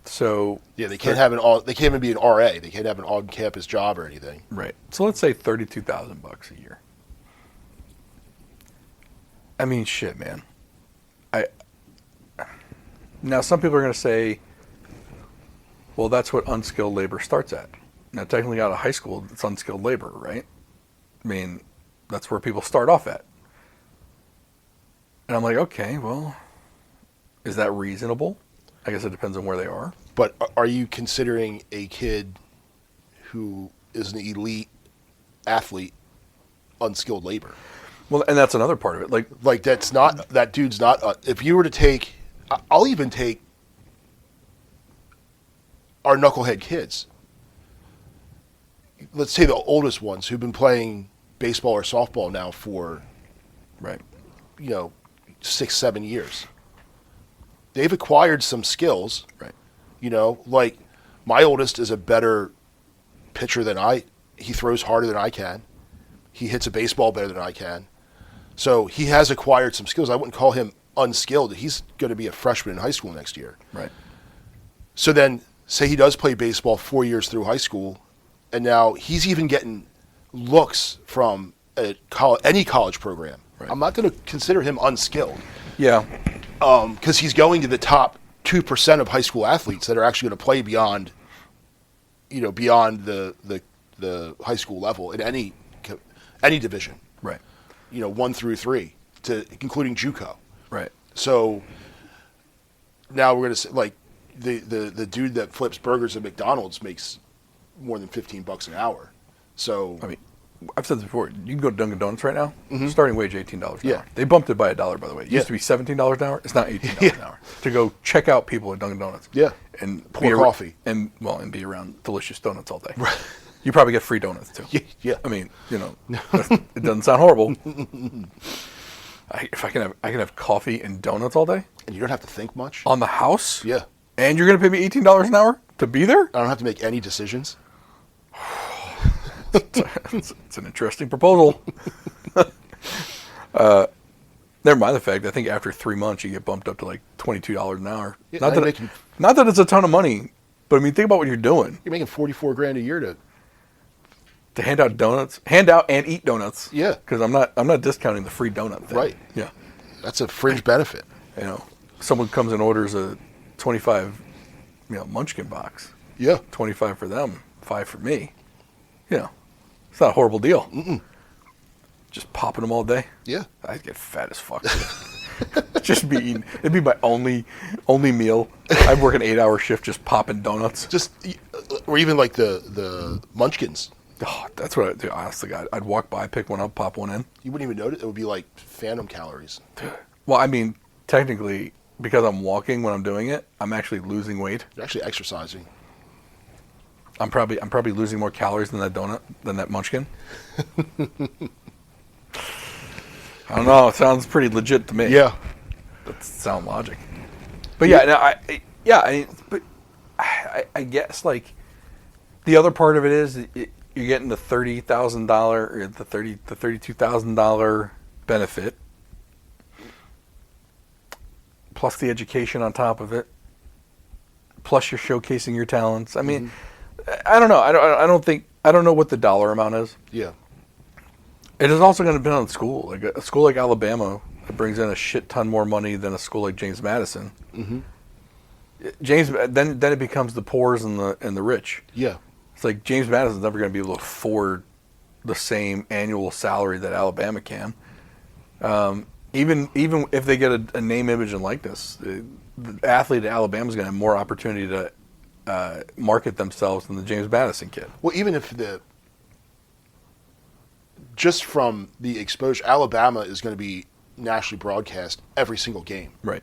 [SPEAKER 1] So
[SPEAKER 2] they can't have they can't even be an RA. They can't have an on-campus job or anything.
[SPEAKER 1] Right. So let's say $32,000 a year. I mean, shit, man. Now some people are going to say, well, that's what unskilled labor starts at. Now, technically, out of high school, it's unskilled labor, right? I mean, that's where people start off at. And I'm like, okay, well, is that reasonable? I guess it depends on where they are.
[SPEAKER 2] But are you considering a kid who is an elite athlete, unskilled labor.
[SPEAKER 1] Well, and that's another part of it.
[SPEAKER 2] Like that's not that dude's not. If you were to take, I'll even take our knucklehead kids. Let's say the oldest ones who've been playing baseball or softball now for,
[SPEAKER 1] right,
[SPEAKER 2] 6-7 years. They've acquired some skills.
[SPEAKER 1] right,
[SPEAKER 2] Like my oldest is a better pitcher than I. He throws harder than I can. He hits a baseball better than I can. So he has acquired some skills. I wouldn't call him unskilled. He's going to be a freshman in high school next year.
[SPEAKER 1] right.
[SPEAKER 2] So then, say he does play baseball 4 years through high school, and now he's even getting looks from any college program.
[SPEAKER 1] Right.
[SPEAKER 2] I'm not going to consider him unskilled.
[SPEAKER 1] Yeah.
[SPEAKER 2] Because he's going to the top 2% of high school athletes that are actually going to play beyond the high school level in any division.
[SPEAKER 1] Right.
[SPEAKER 2] 1 through 3, including JUCO.
[SPEAKER 1] Right.
[SPEAKER 2] So now we're going to say, like, the dude that flips burgers at McDonald's makes more than $15 an hour. So
[SPEAKER 1] I mean, I've said this before. You can go to Dunkin' Donuts right now. Starting wage $18 an
[SPEAKER 2] Yeah.
[SPEAKER 1] hour. They bumped it by $1, by the way. It used to be $17 an hour. It's now $18 an hour to go check out people at Dunkin' Donuts.
[SPEAKER 2] Yeah.
[SPEAKER 1] And
[SPEAKER 2] Pour coffee.
[SPEAKER 1] And be around delicious donuts all day. Right. You probably get free donuts too.
[SPEAKER 2] Yeah.
[SPEAKER 1] I mean, it doesn't sound horrible. If I can have coffee and donuts all day
[SPEAKER 2] And you don't have to think much.
[SPEAKER 1] on the house.
[SPEAKER 2] Yeah.
[SPEAKER 1] And you're going to pay me $18 an hour to be there?
[SPEAKER 2] I don't have to make any decisions.
[SPEAKER 1] It's an interesting proposal. Never mind the fact, I think after 3 months you get bumped up to like $22 an hour.
[SPEAKER 2] Yeah,
[SPEAKER 1] not that it's a ton of money, but I mean, think about what you're doing.
[SPEAKER 2] You're making $44,000 a year
[SPEAKER 1] To hand out donuts, hand out and eat donuts.
[SPEAKER 2] Yeah.
[SPEAKER 1] Because I'm not discounting the free donut thing.
[SPEAKER 2] Right.
[SPEAKER 1] Yeah.
[SPEAKER 2] That's a fringe benefit.
[SPEAKER 1] Someone comes and orders a 25, Munchkin box.
[SPEAKER 2] Yeah.
[SPEAKER 1] 25 for them, 5 for me. It's not a horrible deal.
[SPEAKER 2] Mm-mm.
[SPEAKER 1] Just popping them all day.
[SPEAKER 2] Yeah.
[SPEAKER 1] I'd get fat as fuck. Just be eating. It'd be my only meal. I'd work an 8-hour shift just popping donuts.
[SPEAKER 2] Or even like the Munchkins.
[SPEAKER 1] Oh, that's what I'd do. Honest to God, I'd walk by, pick one up, pop one in.
[SPEAKER 2] You wouldn't even notice. It would be like phantom calories.
[SPEAKER 1] Well, I mean, technically, because I'm walking when I'm doing it, I'm actually losing weight.
[SPEAKER 2] You're actually exercising.
[SPEAKER 1] I'm probably losing more calories than that Munchkin. I don't know. It sounds pretty legit to me.
[SPEAKER 2] Yeah.
[SPEAKER 1] That's sound logic. But I guess like the other part of it is you're getting the $30,000 or the $32,000 benefit, plus the education on top of it, plus you're showcasing your talents. I mean, I don't know. I don't know what the dollar amount is.
[SPEAKER 2] Yeah.
[SPEAKER 1] It is also going to depend on the school. Like a school like Alabama that brings in a shit ton more money than a school like James Madison.
[SPEAKER 2] Mm-hmm.
[SPEAKER 1] Then it becomes the poors and the rich.
[SPEAKER 2] Yeah.
[SPEAKER 1] It's like James Madison's never going to be able to afford the same annual salary that Alabama can. Even if they get a name, image, and likeness, the athlete at Alabama is going to have more opportunity to market themselves than the James Madison kid.
[SPEAKER 2] Well, even if just from the exposure, Alabama is going to be nationally broadcast every single game.
[SPEAKER 1] Right.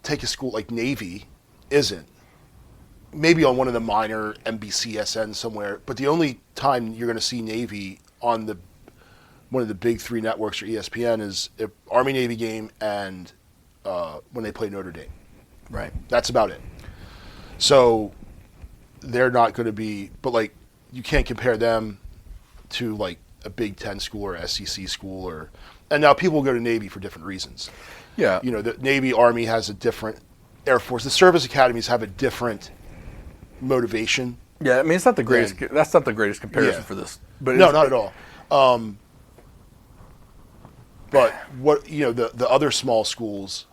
[SPEAKER 2] Take a school like Navy isn't. Maybe on one of the minor NBCSN somewhere, but the only time you're going to see Navy on one of the big 3 networks or ESPN is if Army-Navy game and when they play Notre Dame.
[SPEAKER 1] Right.
[SPEAKER 2] That's about it. So they're not going to be, but like you can't compare them to like a Big Ten school or SEC school and now people go to Navy for different reasons.
[SPEAKER 1] Yeah.
[SPEAKER 2] The Navy, Army has a different, Air Force, the service academies have a different motivation.
[SPEAKER 1] Yeah, I mean it's not the greatest. That's not the greatest comparison for this. But
[SPEAKER 2] no, not at all. But what the other small schools,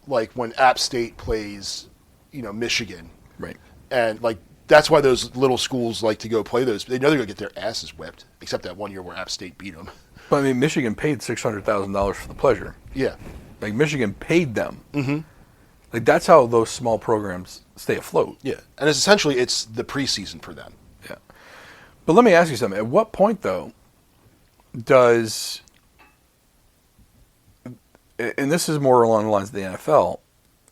[SPEAKER 2] like when App State plays, Michigan,
[SPEAKER 1] right?
[SPEAKER 2] And like that's why those little schools like to go play those. They know they're gonna get their asses whipped. Except that one year where App State beat them.
[SPEAKER 1] But I mean, Michigan paid $600,000 for the pleasure.
[SPEAKER 2] Yeah,
[SPEAKER 1] like Michigan paid them.
[SPEAKER 2] Mm-hmm.
[SPEAKER 1] Like that's how those small programs stay afloat.
[SPEAKER 2] Yeah, and it's essentially the preseason for them.
[SPEAKER 1] Yeah. But let me ask you something. At what point, though, does, and this is more along the lines of the NFL,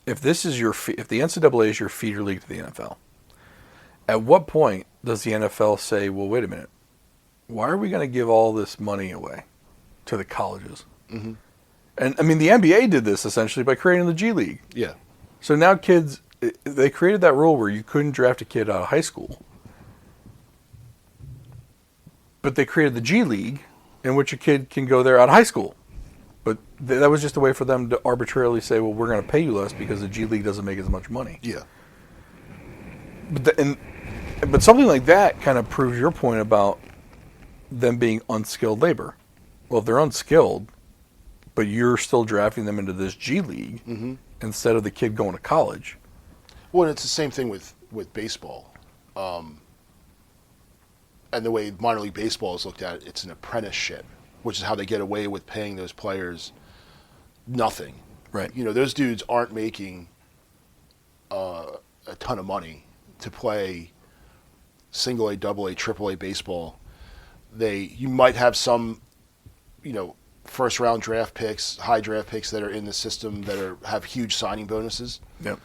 [SPEAKER 1] if the NCAA is your feeder league to the NFL, at what point does the NFL say, well, wait a minute, why are we going to give all this money away to the colleges?
[SPEAKER 2] Mm-hmm.
[SPEAKER 1] And I mean, the NBA did this essentially by creating the G League.
[SPEAKER 2] Yeah.
[SPEAKER 1] So now kids, they created that rule where you couldn't draft a kid out of high school. But they created the G League in which a kid can go there out of high school. But that was just a way for them to arbitrarily say, well, we're going to pay you less because the G League doesn't make as much money.
[SPEAKER 2] Yeah.
[SPEAKER 1] But something like that kind of proves your point about them being unskilled labor. Well, if they're unskilled, but you're still drafting them into this G League instead of the kid going to college.
[SPEAKER 2] Well, it's the same thing with baseball. And the way minor league baseball is looked at, it's an apprenticeship, which is how they get away with paying those players nothing.
[SPEAKER 1] Right.
[SPEAKER 2] You know, those dudes aren't making a ton of money to play single A, double A, triple A baseball. You might have some, you know, first round draft picks, high draft picks that are in the system that have huge signing bonuses.
[SPEAKER 1] Yep.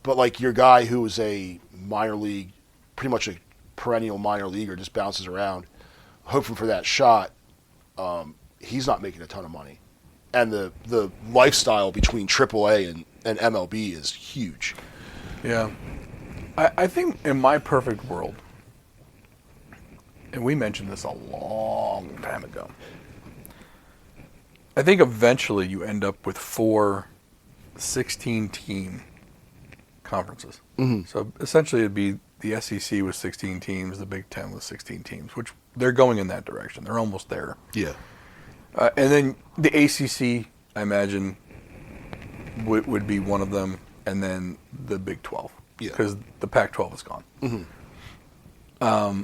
[SPEAKER 2] But like your guy who is a minor league, pretty much a perennial minor leaguer, just bounces around, hoping for that shot, he's not making a ton of money. And the lifestyle between AAA and MLB is huge.
[SPEAKER 1] Yeah. I think in my perfect world, and we mentioned this a long time ago, I think eventually you end up with 4 16-team conferences. Mm-hmm. So essentially it'd be the SEC with 16 teams, the Big Ten with 16 teams, which they're going in that direction. They're almost there.
[SPEAKER 2] Yeah.
[SPEAKER 1] And then the ACC, I imagine, would be one of them, and then the Big 12.
[SPEAKER 2] Yeah.
[SPEAKER 1] Because the Pac-12 is gone.
[SPEAKER 2] Mm-hmm.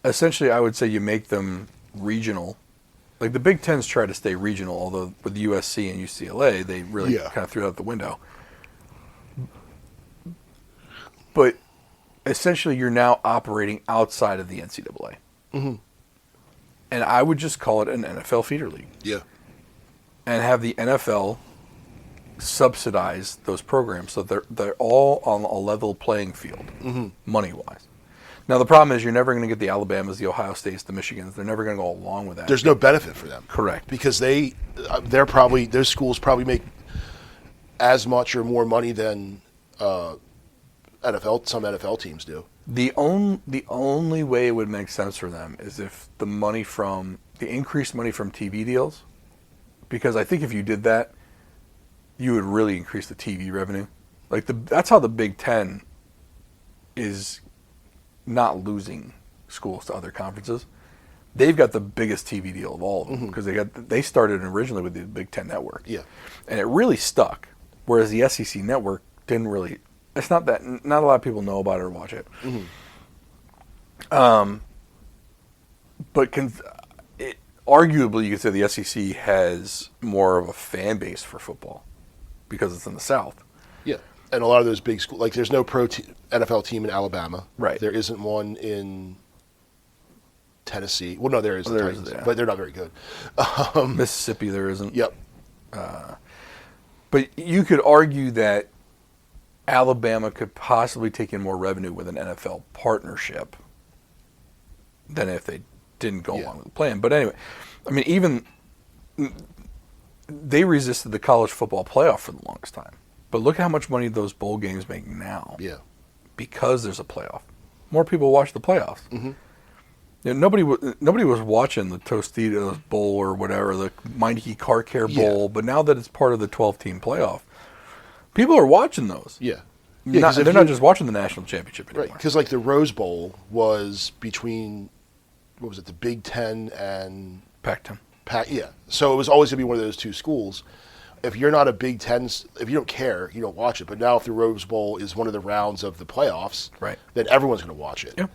[SPEAKER 1] Essentially, I would say you make them regional. Like the Big Tens try to stay regional, although with USC and UCLA, they really kind of threw it out the window. But essentially, you're now operating outside of the NCAA.
[SPEAKER 2] Mm-hmm.
[SPEAKER 1] And I would just call it an NFL feeder league.
[SPEAKER 2] Yeah.
[SPEAKER 1] And have the NFL subsidize those programs so they're all on a level playing field, money-wise. Now, the problem is you're never going to get the Alabamas, the Ohio States, the Michigans. They're never going to go along with that.
[SPEAKER 2] There's no benefit for them.
[SPEAKER 1] Correct.
[SPEAKER 2] Because they're probably, those schools probably make as much or more money than some NFL teams do.
[SPEAKER 1] The only way it would make sense for them is if the increased money from TV deals, because I think if you did that, you would really increase the TV revenue. Like that's how the Big Ten is not losing schools to other conferences. They've got the biggest TV deal of all of them because they started originally with the Big Ten network.
[SPEAKER 2] Yeah,
[SPEAKER 1] and it really stuck. Whereas the SEC network didn't really. It's not that not a lot of people know about it or watch it. Mm-hmm. But arguably, you could say the SEC has more of a fan base for football because it's in the South.
[SPEAKER 2] Yeah, and a lot of those big schools, like there's no NFL team in Alabama.
[SPEAKER 1] Right.
[SPEAKER 2] There isn't one in Tennessee. Well, no, there is.
[SPEAKER 1] There is,
[SPEAKER 2] but they're not very good.
[SPEAKER 1] Mississippi, there isn't.
[SPEAKER 2] Yep.
[SPEAKER 1] But you could argue that Alabama could possibly take in more revenue with an NFL partnership than if they didn't go along with the plan. But anyway, I mean, even they resisted the college football playoff for the longest time. But look at how much money those bowl games make now.
[SPEAKER 2] Yeah.
[SPEAKER 1] Because there's a playoff. More people watch the playoffs. Mm-hmm. You know, nobody was watching the Tostitos Bowl or whatever, the Meineke Car Care Bowl, but now that it's part of the 12-team playoff, people are watching those.
[SPEAKER 2] Yeah.
[SPEAKER 1] They're not just watching the national championship anymore.
[SPEAKER 2] Right, because like the Rose Bowl was between, what was it, the Big Ten and
[SPEAKER 1] Pac-10.
[SPEAKER 2] Yeah. So it was always going to be one of those two schools. If you're not a Big Ten, if you don't care, you don't watch it. But now if the Rose Bowl is one of the rounds of the playoffs,
[SPEAKER 1] right,
[SPEAKER 2] then everyone's going to watch it.
[SPEAKER 1] Yeah.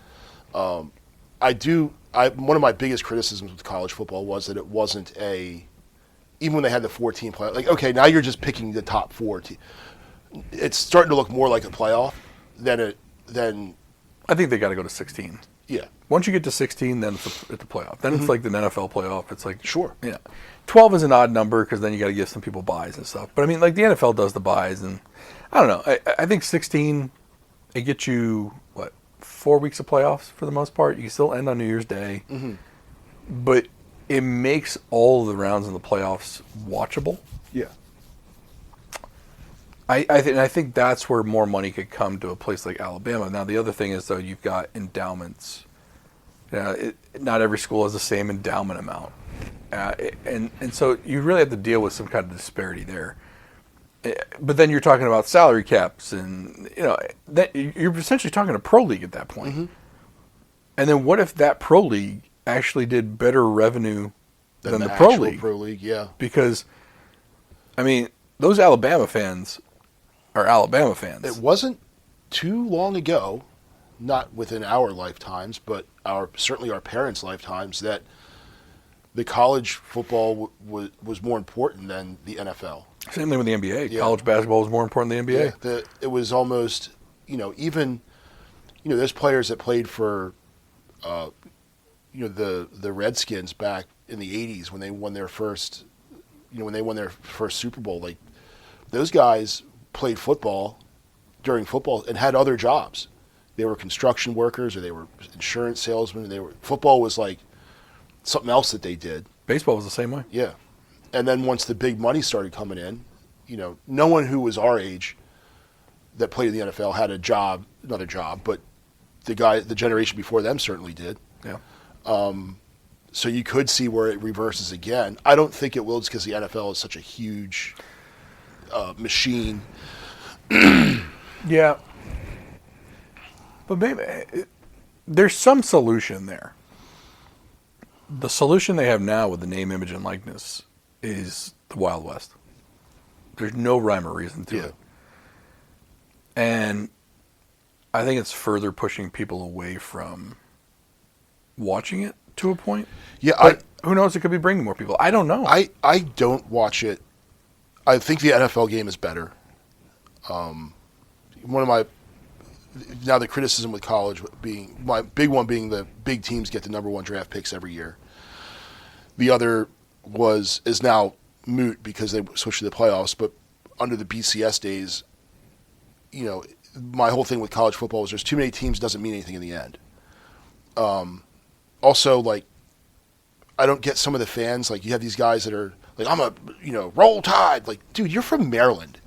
[SPEAKER 2] One of my biggest criticisms with college football was that it wasn't even when they had the 14 playoff, like, okay, now you're just picking the top 4 teams. It's starting to look more like a playoff than
[SPEAKER 1] I think they got to go to 16.
[SPEAKER 2] Yeah.
[SPEAKER 1] Once you get to 16, then it's a playoff. Then it's like the NFL playoff. It's like
[SPEAKER 2] Sure.
[SPEAKER 1] Yeah, 12 is an odd number because then you got to give some people buys and stuff. But I mean, like the NFL does the buys, and I don't know. I think 16, it gets you 4 weeks of playoffs for the most part. You can still end on New Year's Day, but it makes all of the rounds in the playoffs watchable.
[SPEAKER 2] Yeah.
[SPEAKER 1] I think that's where more money could come to a place like Alabama. Now, the other thing is, though, you've got endowments. Not every school has the same endowment amount. And so you really have to deal with some kind of disparity there. But then you're talking about salary caps, and that you're essentially talking a pro league at that point. And then what if that pro league actually did better revenue than the pro league?
[SPEAKER 2] Pro league, yeah.
[SPEAKER 1] Because, I mean, those Alabama fans are Alabama fans.
[SPEAKER 2] It wasn't too long ago, not within our lifetimes, but certainly our parents' lifetimes, that the college football was more important than the NFL.
[SPEAKER 1] Same thing with the NBA.
[SPEAKER 2] Yeah.
[SPEAKER 1] College basketball was more important than the NBA.
[SPEAKER 2] Yeah, it was almost, even, there's players that played for, the Redskins back in the '80s when they won their first, Super Bowl. Like, those guys played football during football and had other jobs. They were construction workers or they were insurance salesmen. Football was like something else that they did.
[SPEAKER 1] Baseball was the same way.
[SPEAKER 2] Yeah. And then once the big money started coming in, no one who was our age that played in the NFL had another job, but the generation before them certainly did.
[SPEAKER 1] Yeah.
[SPEAKER 2] So you could see where it reverses again. I don't think it will, just because the NFL is such a huge machine.
[SPEAKER 1] Yeah. But maybe there's some solution there. The solution they have now with the name, image, and likeness is the Wild West. There's no rhyme or reason to it. And I think it's further pushing people away from watching it to a point.
[SPEAKER 2] Yeah,
[SPEAKER 1] but who knows? It could be bringing more people. I don't know.
[SPEAKER 2] I don't watch it. I think the NFL game is better. Now the criticism with college being, my big one being the big teams get the number one draft picks every year. The other is now moot because they switched to the playoffs, but under the BCS days, my whole thing with college football is there's too many teams doesn't mean anything in the end. Also, like, I don't get some of the fans, like you have these guys that are like, I'm a, roll tide. Like, dude, you're from Maryland.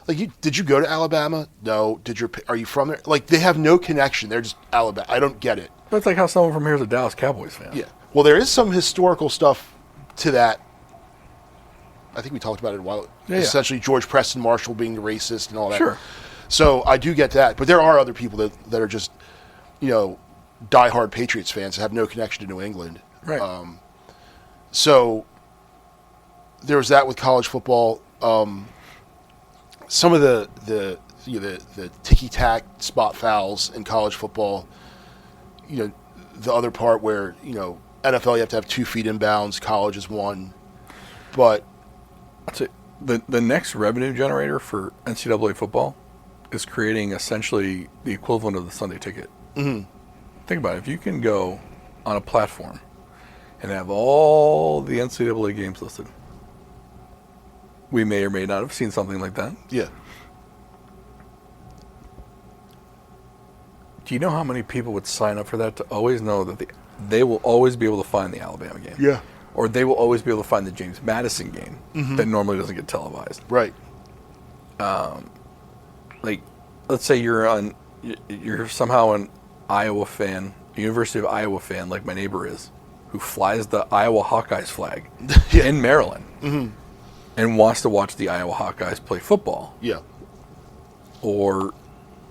[SPEAKER 2] Like, did you go to Alabama? No. Are you from there? Like, they have no connection. They're just Alabama. I don't get it.
[SPEAKER 1] But it's like how someone from here is a Dallas Cowboys fan.
[SPEAKER 2] Yeah. Well, there is some historical stuff to that. I think we talked about it a while.
[SPEAKER 1] Yeah,
[SPEAKER 2] essentially, George Preston Marshall being the racist and all that.
[SPEAKER 1] Sure.
[SPEAKER 2] So I do get that. But there are other people that are just, diehard Patriots fans that have no connection to New England.
[SPEAKER 1] Right.
[SPEAKER 2] So there was that with college football. Some of the ticky-tack spot fouls in college football, the other part where, NFL you have to have 2 feet inbounds, college is 1. But
[SPEAKER 1] I'd say the next revenue generator for NCAA football is creating essentially the equivalent of the Sunday ticket.
[SPEAKER 2] Mm-hmm.
[SPEAKER 1] Think about it. If you can go on a platform and have all the NCAA games listed, we may or may not have seen something like that.
[SPEAKER 2] Yeah.
[SPEAKER 1] Do you know how many people would sign up for that to always know that they will always be able to find the Alabama game?
[SPEAKER 2] Yeah.
[SPEAKER 1] Or they will always be able to find the James Madison game that normally doesn't get televised.
[SPEAKER 2] Right.
[SPEAKER 1] Like, let's say you're somehow an Iowa fan, a University of Iowa fan, like my neighbor is, who flies the Iowa Hawkeyes flag in Maryland. Mm-hmm. And wants to watch the Iowa Hawkeyes play football.
[SPEAKER 2] Yeah.
[SPEAKER 1] Or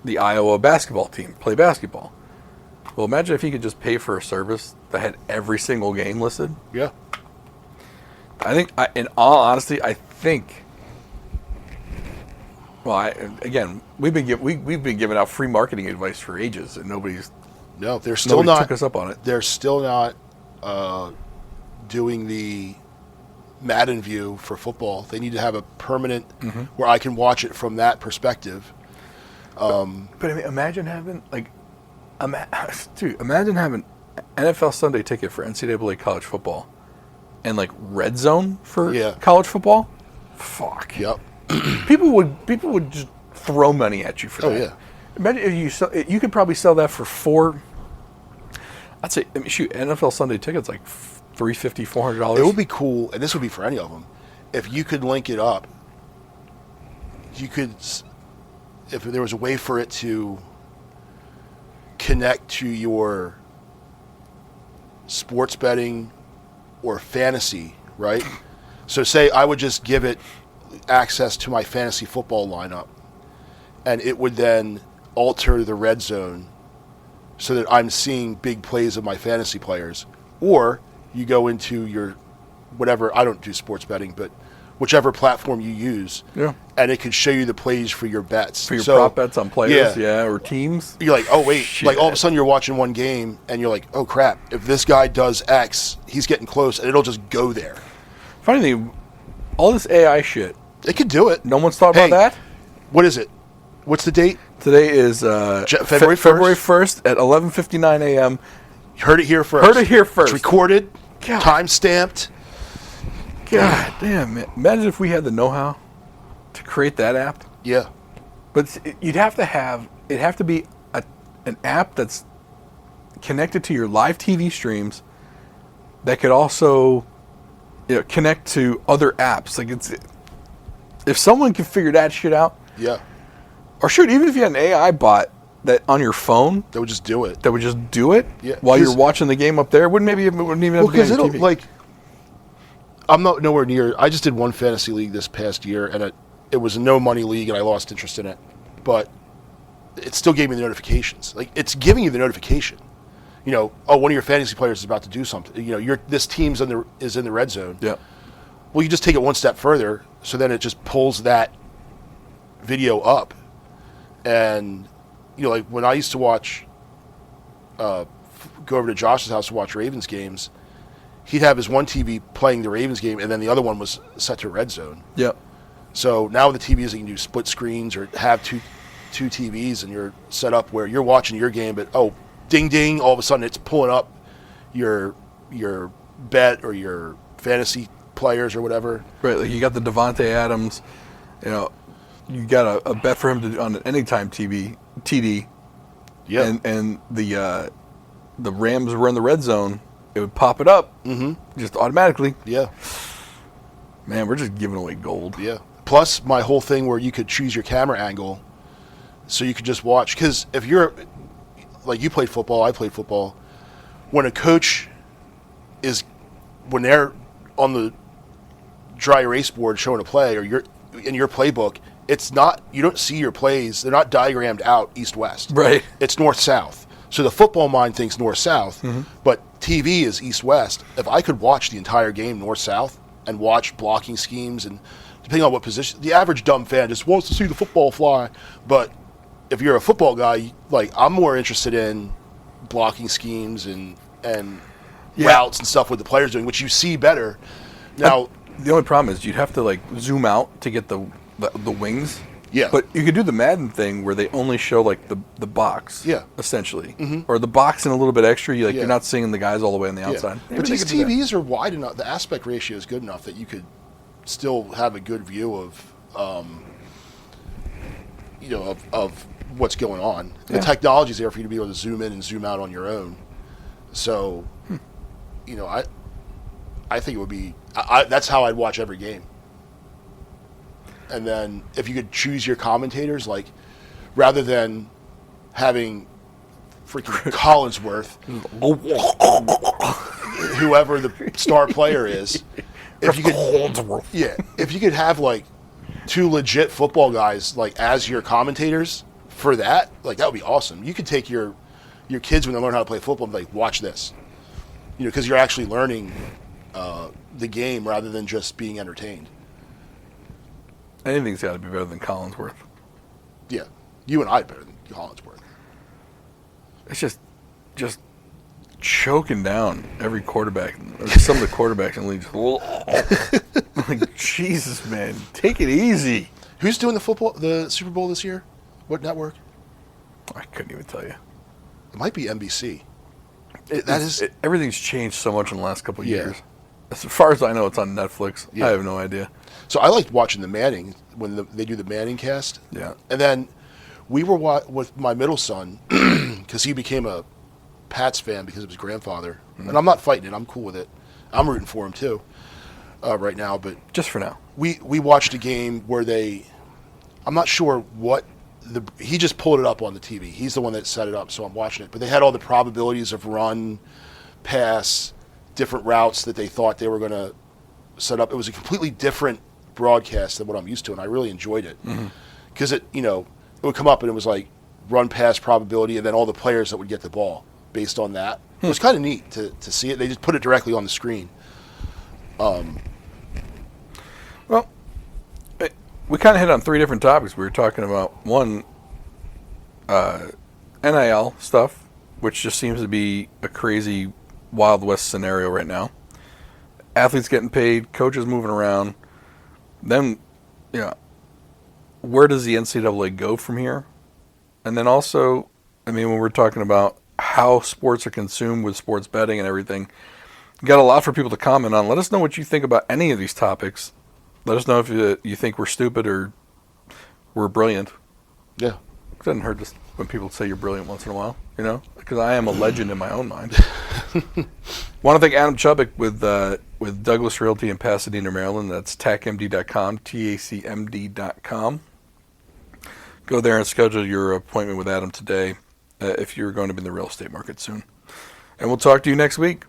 [SPEAKER 1] the Iowa basketball team play basketball. Well, imagine if you could just pay for a service that had every single game listed.
[SPEAKER 2] Yeah.
[SPEAKER 1] I think, in all honesty, we've been giving out free marketing advice for ages, and nobody took us up on it.
[SPEAKER 2] They're still not doing the Madden view for football. They need to have a permanent where I can watch it from that perspective.
[SPEAKER 1] But I mean, imagine having Dude, imagine having NFL Sunday ticket for NCAA college football and like red zone for college football. Fuck.
[SPEAKER 2] Yep.
[SPEAKER 1] People would just throw money at you for that.
[SPEAKER 2] Oh yeah.
[SPEAKER 1] Imagine if you could probably sell that for four. I'd say, shoot, NFL Sunday tickets like $350, $400.
[SPEAKER 2] It would be cool, and this would be for any of them, if you could link it up. You could, if there was a way for it to connect to your sports betting or fantasy, right? So say I would just give it access to my fantasy football lineup, and it would then alter the red zone so that I'm seeing big plays of my fantasy players. Or you go into your whatever, I don't do sports betting, but whichever platform you use, and it could show you the plays for your bets.
[SPEAKER 1] For your prop bets on players, or teams.
[SPEAKER 2] You're like, oh, wait. Shit. Like all of a sudden you're watching one game, and you're like, oh, crap. If this guy does X, he's getting close, and it'll just go there.
[SPEAKER 1] Funny thing, all this AI shit.
[SPEAKER 2] It could do it.
[SPEAKER 1] No one's thought about that?
[SPEAKER 2] What is it? What's the date?
[SPEAKER 1] Today is
[SPEAKER 2] February 1st?
[SPEAKER 1] February 1st at 11:59 a.m.
[SPEAKER 2] You heard it here first. It's recorded, time stamped.
[SPEAKER 1] God damn, man. Imagine if we had the know-how to create that app.
[SPEAKER 2] Yeah.
[SPEAKER 1] But it'd have to be an app that's connected to your live TV streams that could also connect to other apps. Like if someone could figure that shit out.
[SPEAKER 2] Yeah.
[SPEAKER 1] Or shoot, even if you had an AI bot that on your phone
[SPEAKER 2] that would just do it.
[SPEAKER 1] Yeah. While you're watching the game up there. It wouldn't even have to be on your TV.
[SPEAKER 2] I'm not nowhere near. I just did one fantasy league this past year, and it was a no money league, and I lost interest in it. But it still gave me the notifications. Like, it's giving you the notification. One of your fantasy players is about to do something. This team's is in the red zone.
[SPEAKER 1] Yeah.
[SPEAKER 2] Well, you just take it one step further, so then it just pulls that video up, and like when I used to watch, go over to Josh's house to watch Ravens games. He'd have his one TV playing the Ravens game, and then the other one was set to red zone.
[SPEAKER 1] Yep.
[SPEAKER 2] So now with the TVs, you can do split screens or have two TVs, and you're set up where you're watching your game, but ding ding, all of a sudden it's pulling up your bet or your fantasy players or whatever.
[SPEAKER 1] Right, like you got the Devontae Adams, you got a bet for him on an anytime TD.
[SPEAKER 2] Yeah.
[SPEAKER 1] And the Rams were in the red zone. It would pop it up just automatically.
[SPEAKER 2] Yeah.
[SPEAKER 1] Man, we're just giving away gold.
[SPEAKER 2] Yeah. Plus, my whole thing where you could choose your camera angle so you could just watch. Because if you're, like you played football, I played football. When a coach when they're on the dry erase board showing a play, or you're in your playbook, it's not, you don't see your plays. They're not diagrammed out east-west.
[SPEAKER 1] Right.
[SPEAKER 2] It's north-south. So the football mind thinks north-south, but TV is east-west. If I could watch the entire game north-south and watch blocking schemes, and depending on what position, the average dumb fan just wants to see the football fly. But if you're a football guy, like, I'm more interested in blocking schemes and routes and stuff with the players doing, which you see better. Now,
[SPEAKER 1] the only problem is you'd have to zoom out to get the wings.
[SPEAKER 2] Yeah.
[SPEAKER 1] But you could do the Madden thing where they only show the box.
[SPEAKER 2] Yeah.
[SPEAKER 1] Essentially. Or the box and a little bit extra. You're not seeing the guys all the way on the outside.
[SPEAKER 2] Yeah. But these TVs are wide enough. The aspect ratio is good enough that you could still have a good view of what's going on. The technology's there for you to be able to zoom in and zoom out on your own. So, I think it would be. That's how I'd watch every game. And then if you could choose your commentators, like, rather than having freaking Collinsworth, whoever the star player is, if you could have like two legit football guys like as your commentators for that, like, that would be awesome. You could take your kids when they learn how to play football and like, watch this, because you're actually learning the game rather than just being entertained.
[SPEAKER 1] Anything's got to be better than Collinsworth.
[SPEAKER 2] Yeah, you and I better than Collinsworth.
[SPEAKER 1] It's just choking down every quarterback. Or some of the quarterbacks in the league. Like, Jesus, man, take it easy.
[SPEAKER 2] Who's doing the Super Bowl this year? What network?
[SPEAKER 1] I couldn't even tell you.
[SPEAKER 2] It might be NBC.
[SPEAKER 1] Everything's changed so much in the last couple of
[SPEAKER 2] Yeah.
[SPEAKER 1] years. As far as I know, it's on Netflix.
[SPEAKER 2] Yeah.
[SPEAKER 1] I have no idea.
[SPEAKER 2] So I liked watching the Manning when they do the Manning cast.
[SPEAKER 1] Yeah.
[SPEAKER 2] And then we were with my middle son because he became a Pats fan because of his grandfather.
[SPEAKER 1] Mm-hmm.
[SPEAKER 2] And I'm not fighting it. I'm cool with it. I'm rooting for him too right now. But
[SPEAKER 1] Just for now.
[SPEAKER 2] we watched a game where I'm not sure what he just pulled it up on the TV. He's the one that set it up, so I'm watching it. But they had all the probabilities of run, pass, different routes that they thought they were going to set up. It was a completely different broadcast than what I'm used to, and I really enjoyed it because it would come up and it was like run, pass probability, and then all the players that would get the ball based on that. It was kind of neat to see it. They just put it directly on the screen.
[SPEAKER 1] Well, we kind of hit on three different topics. We were talking about one, NIL stuff, which just seems to be a crazy Wild West scenario right now. Athletes getting paid, coaches moving around. Then, where does the NCAA go from here? And then also, when we're talking about how sports are consumed with sports betting and everything, got a lot for people to comment on. Let us know what you think about any of these topics. Let us know if you think we're stupid or we're brilliant.
[SPEAKER 2] Yeah.
[SPEAKER 1] It doesn't hurt when people say you're brilliant once in a while, because I am a legend in my own mind. Want to thank Adam Chubbuck with Douglas Realty in Pasadena, Maryland. That's tacmd.com, tacmd.com. Go there and schedule your appointment with Adam today if you're going to be in the real estate market soon. And we'll talk to you next week.